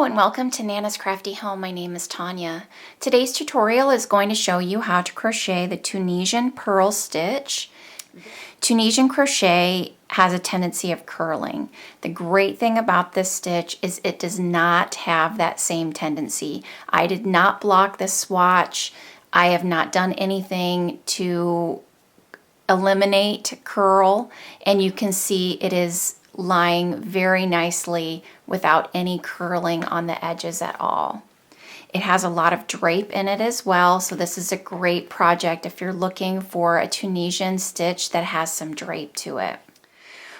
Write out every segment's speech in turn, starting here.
Hello and welcome to Nana's Crafty Home. My name is Tanya. Today's tutorial is going to show you how to crochet the Tunisian Purl Stitch. Tunisian crochet has a tendency of curling. The great thing about this stitch is it does not have that same tendency. I did not block this swatch. I have not done anything to eliminate curl, and you can see it is lying very nicely without any curling on the edges at all. It has a lot of drape in it as well, so this is a great project if you're looking for a Tunisian stitch that has some drape to it.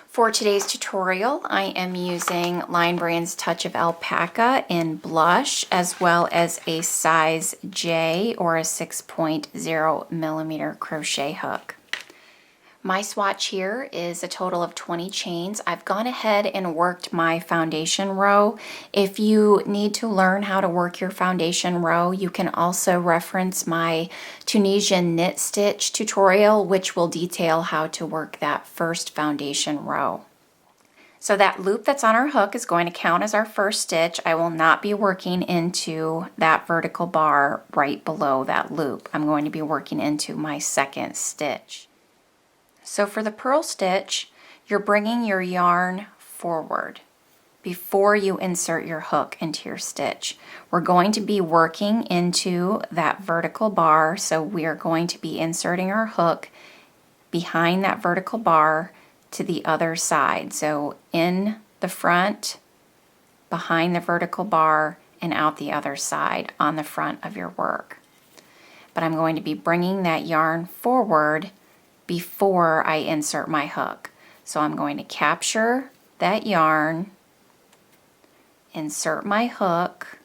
For today's tutorial, I am using Line Brand's Touch of Alpaca in blush, as well as a size J or a 6.0 millimeter crochet hook. My swatch here is a total of 20 chains. I've gone ahead and worked my foundation row. If you need to learn how to work your foundation row, you can also reference my Tunisian knit stitch tutorial, which will detail how to work that first foundation row. So that loop that's on our hook is going to count as our first stitch. I will not be working into that vertical bar right below that loop. I'm going to be working into my second stitch. So for the purl stitch, you're bringing your yarn forward before you insert your hook into your stitch. We're going to be working into that vertical bar, so we are going to be inserting our hook behind that vertical bar to the other side. So in the front, behind the vertical bar, and out the other side on the front of your work. But I'm going to be bringing that yarn forward before I insert my hook. So I'm going to capture that yarn, insert my hook,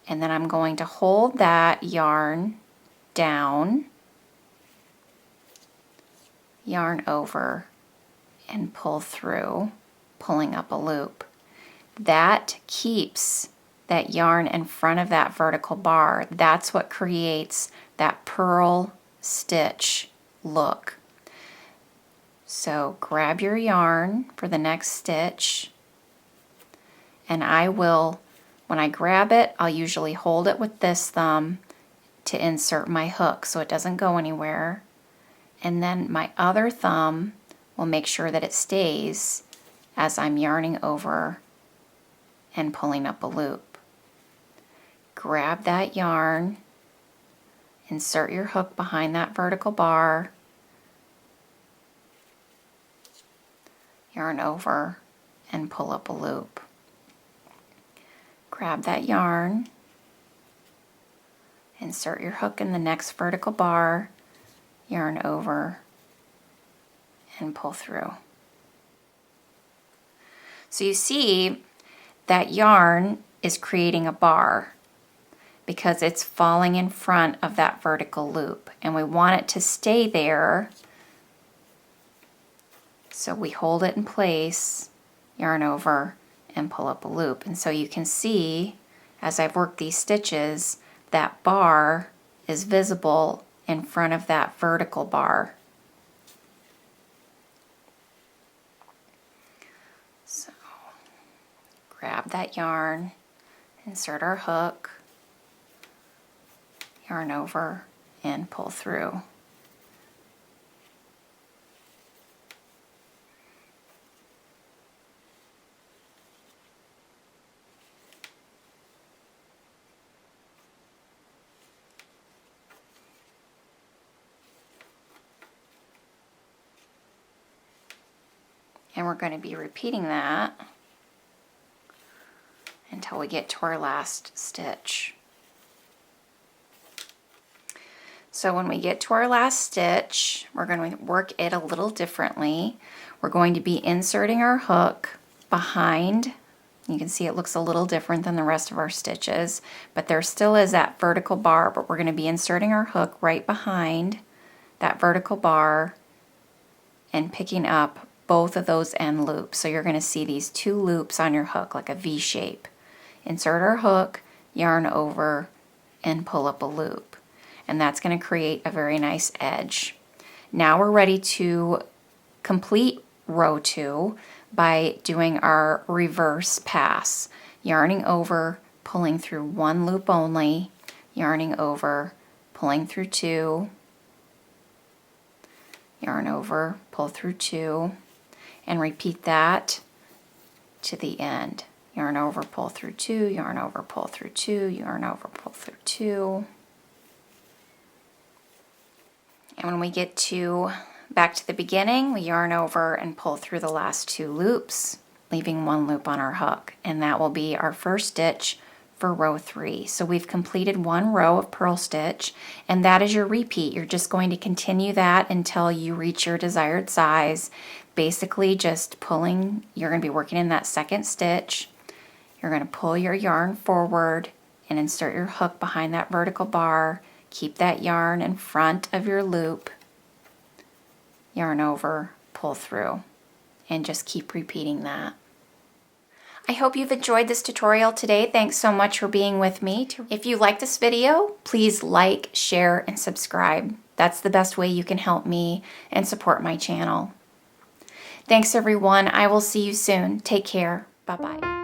and then I'm going to hold that yarn down, yarn over, and pull through, pulling up a loop. That keeps that yarn in front of that vertical bar. That's what creates that purl stitch look. So grab your yarn for the next stitch, and I will, when I grab it, I'll usually hold it with this thumb to insert my hook so it doesn't go anywhere, and then my other thumb will make sure that it stays as I'm yarning over and pulling up a loop. Grab that yarn, insert your hook behind that vertical bar, yarn over, and pull up a loop. Grab that yarn, insert your hook in the next vertical bar, yarn over, and pull through. So you see that yarn is creating a bar because it's falling in front of that vertical loop, and we want it to stay there. So we hold it in place, yarn over, and pull up a loop. And so you can see, as I've worked these stitches, that bar is visible in front of that vertical bar. So grab that yarn, insert our hook, yarn over, and pull through. And we're going to be repeating that until we get to our last stitch. So when we get to our last stitch, we're going to work it a little differently. We're going to be inserting our hook behind. You can see it looks a little different than the rest of our stitches, but there still is that vertical bar, but we're going to be inserting our hook right behind that vertical bar and picking up both of those end loops. So you're going to see these two loops on your hook like a V shape. Insert our hook, yarn over, and pull up a loop. And that's going to create a very nice edge. Now we're ready to complete row 2 by doing our reverse pass. yarning over, pulling through 1 loop only, yarning over, pulling through 2, yarn over, pull through 2, and repeat that to the end. Yarn over, pull through 2, yarn over, pull through 2, yarn over, pull through 2. And when we get to back to the beginning, we yarn over and pull through the last 2 loops, leaving 1 loop on our hook, and that will be our first stitch for row 3. So we've completed 1 row of purl stitch, and that is your repeat. You're just going to continue that until you reach your desired size. Basically just pulling, you're going to be working in that second stitch. You're going to pull your yarn forward and insert your hook behind that vertical bar. Keep that yarn in front of your loop. Yarn over, pull through, and just keep repeating that. I hope you've enjoyed this tutorial today. Thanks so much for being with me. If you like this video, please like, share, and subscribe. That's the best way you can help me and support my channel. Thanks everyone. I will see you soon. Take care. Bye-bye.